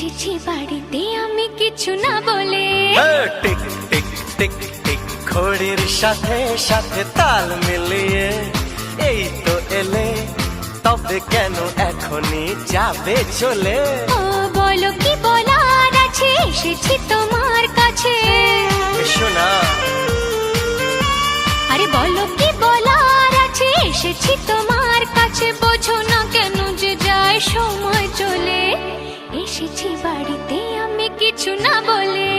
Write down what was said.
এসেছি বাড়িতে আমি কিছু না বলে। টিক টিক টিক টিক ঘড়ির সাথে সাথে তাল মিলিয়ে এই তো এলে, তবে কেন এখনই যাবে চলে? ও বলো কি বলার আছে, এসেছি তোমার কাছে। শোনা, আরে বলো কি বলার আছে, এসেছি তোমার কাছে। বোঝো না কেন যে যায় সময় চলে, এসেছি বাড়িতে আমি কিছু না বলে।